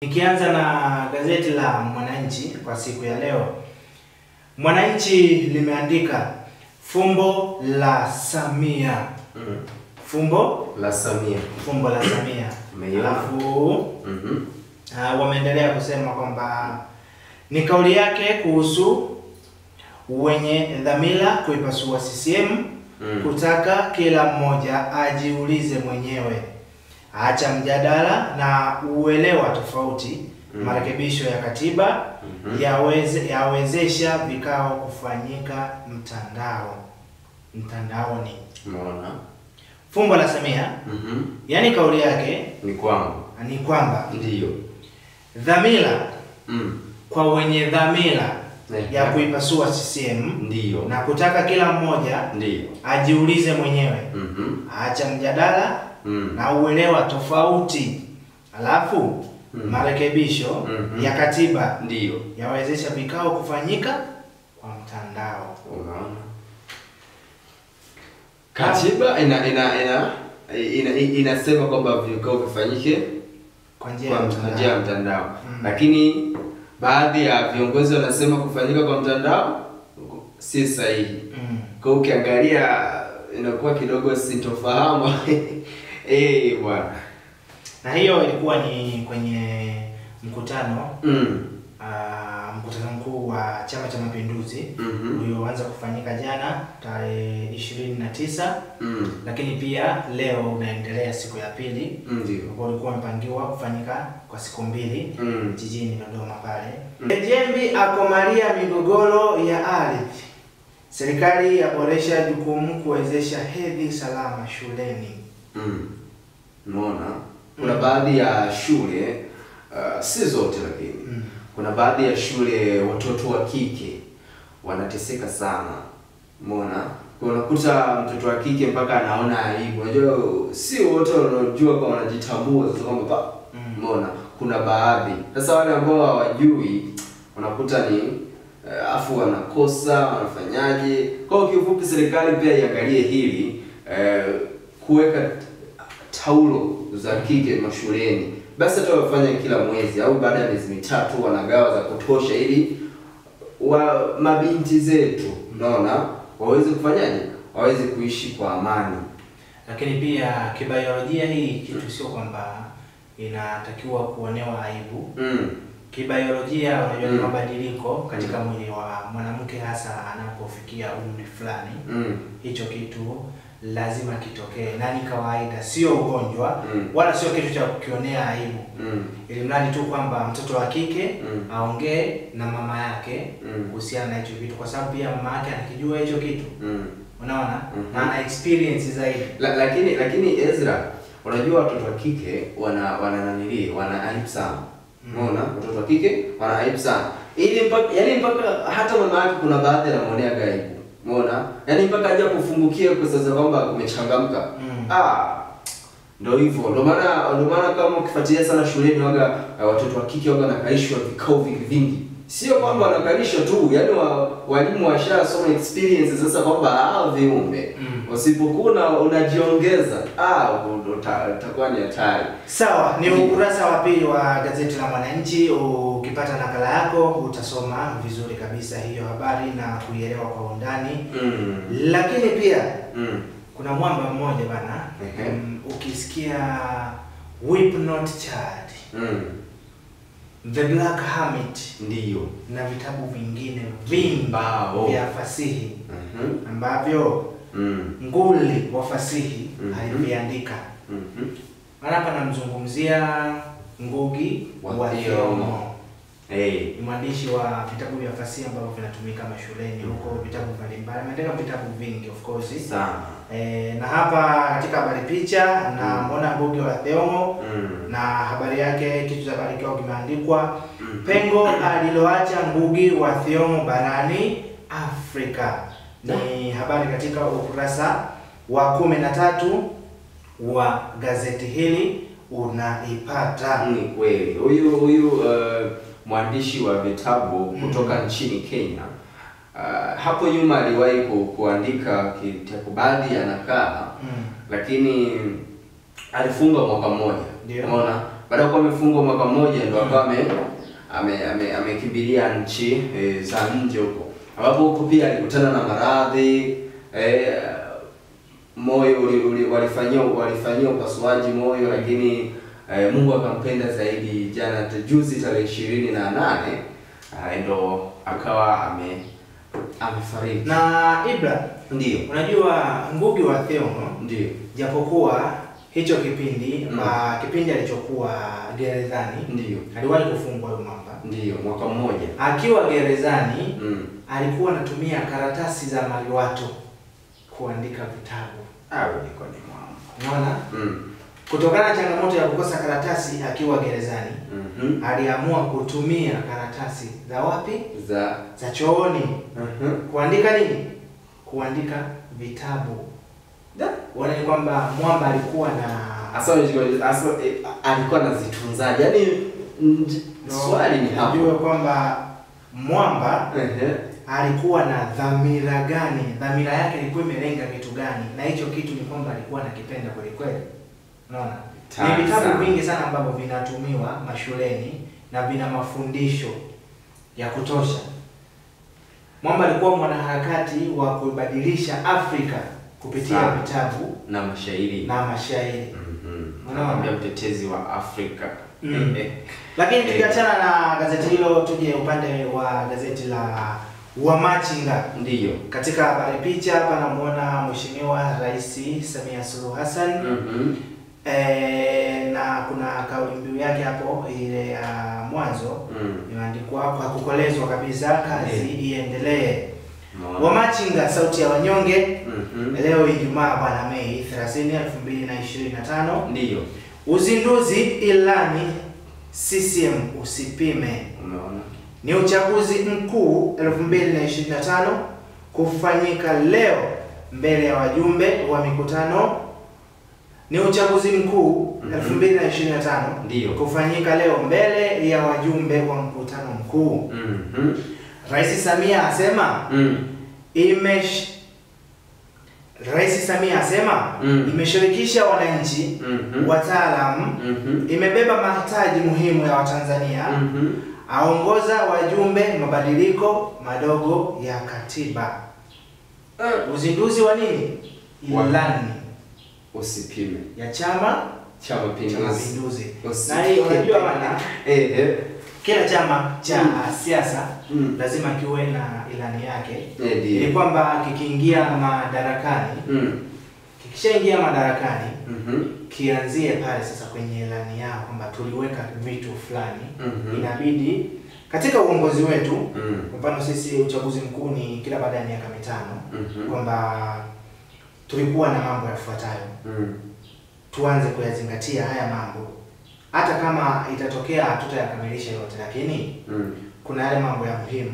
Nikianza na gazeti la Mwananchi kwa siku ya leo. Mwananchi limeandika fumbo la Samia. Fumbo la Samia. Fumbo la Samia. Alafu wameendelea kusema kwamba ni kauli yake kuhusu wenye dhamira kuipasua CCM kutaka kila mmoja ajiulize mwenyewe. Acha mjadala na uelewa tofauti. Marekebisho ya katiba yawezesha vikao kufanyika mtandaoni. Umeona? Fumbo la Samia. Yaani kauli yake ni kwamba ndio dhamira kwa wenye dhamira ya kuipasua CCM ndio na kutaka kila mmoja ndio ajiulize mwenyewe. Acha mjadala na uelewa tofauti. Alafu marekebisho ya katiba ndio yawezesha vikao kufanyika kwa mtandao. Unaona? Katiba inasema kwamba vikao vifanyike kwa njia ya mtandao. Lakini baadhi ya viongozi wanasema kufanyika kwa mtandao si sahihi. Kwa ukiangalia inakuwa kidogo sintofahamu. Bwana. Na hiyo ilikuwa ni kwenye mkutano mkutano mkuu wa Chama cha Mapinduzi ulioanza kufanyika jana tarehe 29 lakini pia leo unaendelea siku ya pili. Ndio. Ulikuwa umepangiwa kufanyika kwa siku mbili jijini Dodoma pale. Jembi akomalia migogoro ya ardhi. Serikali yaboresha jukumu kuwezesha hedhi salama shuleni. Unaona? Kuna baadhi ya shule si zote lakini kuna baadhi ya shule watoto wa kike wanateseka sana. Umeona? Unakuta mtoto wa kike mpaka anaona aibu. Unajua si wote wanajua kwa wanajitambua sasa kwamba umeona? Kuna baadhi. Sasa wale ambao hawajui unakuta ni afu wanakosa wanafanyaje. Kwa kifupi serikali pia iangalie hili kuweka taulo za kike mashuleni. Basi hata wafanye kila mwezi au baada ya miezi mitatu wanagawa za kutosha ili mabinti zetu unaona waweze kufanyaje? Waweze kuishi kwa amani. Lakini pia kibiolojia hii kitu sio kwamba inatakiwa kuonewa aibu. Kibiolojia unajua ni mabadiliko katika mwili wa mwanamke hasa anapofikia umri fulani. Hicho kitu lazima kitokee na ni kawaida, sio ugonjwa wala sio kitu cha kukionea aibu. Ili mradi tu kwamba mtoto wa kike aongee na mama yake kuhusiana na hicho kitu, kwa sababu pia mama yake anakijua hicho kitu. Unaona? Na ana experience zaidi. Lakini Ezra, unajua watoto wa kike wana aibu sana. Unaona? Watoto wa kike wana aibu sana. Ili mpaka hata mama yake kuna baadhi anamuonea aibu. Umeona? Yaani mpaka aje kufungukia kwa sasa kwamba kumechangamka. Ndio hivyo. Ndio maana kama ukifuatilia sana shuleni waga watoto wa kike waga nakaishwa vikao vingi. Sio kwamba wanakalishwa tu, yaani walimu washasoma experience sasa kwamba viumbe. Usipokuwa unajiongeza, utakuwa ni hatari. Sawa, ni ukurasa wa pili wa gazeti la Mwananchi. Ukipata nakala yako utasoma vizuri kabisa hiyo habari na kuielewa kwa undani. Lakini pia kuna mwamba mmoja bana, ukisikia Weep Not Child, The Black Hermit ndio na vitabu vingine vingi vya fasihi ambavyo nguli wa fasihi aliviandika. Hapa namzungumzia Ngugi wa Thiong'o. Ni mwandishi wa vitabu vya fasihi ambavyo vinatumika mashuleni huko, vitabu mbalimbali. Ameandika vitabu vingi of course sana. Na hapa katika habari picha na mbona Ngugi wa Thiong'o na habari yake, kitu cha habari kile kimeandikwa pengo aliloacha Ngugi wa Thiong'o barani Afrika. Ni habari katika ukurasa wa 13 wa gazeti hili unaipata. Ni kweli. Huyu mwandishi wa vitabu kutoka nchini Kenya hapo nyuma aliwahi kuandika kitabu baadhi ya nakala lakini alifunga mwaka mmoja. Unaona? baada ya kuwa amefungwa mwaka mmoja ndo akawa amekimbilia nchi za nje huko, ambapo huko pia alikutana na maradhi moyo walifanyia upasuaji moyo, lakini Mungu akampenda zaidi. Jana juzi tarehe 28 ndo akawa amefariki. Na Ibra, ndio unajua Ngugi wa Thiong'o, ndio japokuwa hicho kipindi kipindi alichokuwa gerezani, ndio aliwahi kufungwa yule mwamba, ndio mwaka mmoja akiwa gerezani alikuwa anatumia karatasi za maliwato kuandika vitabu. Ilikuwa ni mwamba. Unaona? Kutokana na changamoto ya kukosa karatasi akiwa gerezani, aliamua kutumia karatasi za wapi? Za chooni. Kuandika nini? Kuandika vitabu. Wanaona kwamba mwamba alikuwa na alikuwa anazitunzaje? Yaani swali ni hapo. Unajua kwamba mwamba alikuwa na dhamira gani? Dhamira yake ilikuwa imelenga kitu gani? Na hicho kitu ni kwamba alikuwa anakipenda kweli kweli. Unaona? Ni vitabu vingi sana ambavyo vinatumiwa mashuleni na vina mafundisho ya kutosha. Mwamba alikuwa mwanaharakati wa kubadilisha Afrika kupitia vitabu na mashairi. Unaona, mtetezi wa Afrika. Lakini tukiachana na gazeti hilo, tuje upande wa gazeti la Wamachinga. Ndio. Katika habari picha hapa namuona Mheshimiwa Rais Samia Suluhu Hassan. Na kuna kauli mbiu yake hapo ile ya mwanzo imeandikwa kwa kukolezwa kabisa, kazi iendelee. Wamachinga, sauti ya wanyonge. Leo Ijumaa bwana Mei 30, 2025. Ndio. Uzinduzi ilani CCM usipime. Umeona? Ni uchaguzi mkuu 2025 kufanyika leo mbele ya wajumbe wa mikutano. Ni uchaguzi mkuu 2025 ndio kufanyika leo mbele ya wajumbe wa mkutano mkuu. Rais Samia asema imeshirikisha wananchi, wataalamu, imebeba mahitaji muhimu ya Watanzania, aongoza wajumbe mabadiliko madogo ya katiba. Uzinduzi wa nini? Ilani usipime ya Chama cha Mapinduzi. Na hii unajua bwana, kila chama cha siasa lazima kiwe na ilani yake. Ili kwamba kikiingia madarakani, kikishaingia madarakani, kianzie pale sasa kwenye ilani yao kwamba tuliweka vitu fulani, inabidi katika uongozi wetu. Kwa mfano sisi uchaguzi mkuu ni kila baada ya miaka 5, kwamba tulikuwa na mambo yafuatayo. Tuanze kuyazingatia haya mambo. Hata kama itatokea hatutayakamilisha yote, lakini kuna yale mambo ya muhimu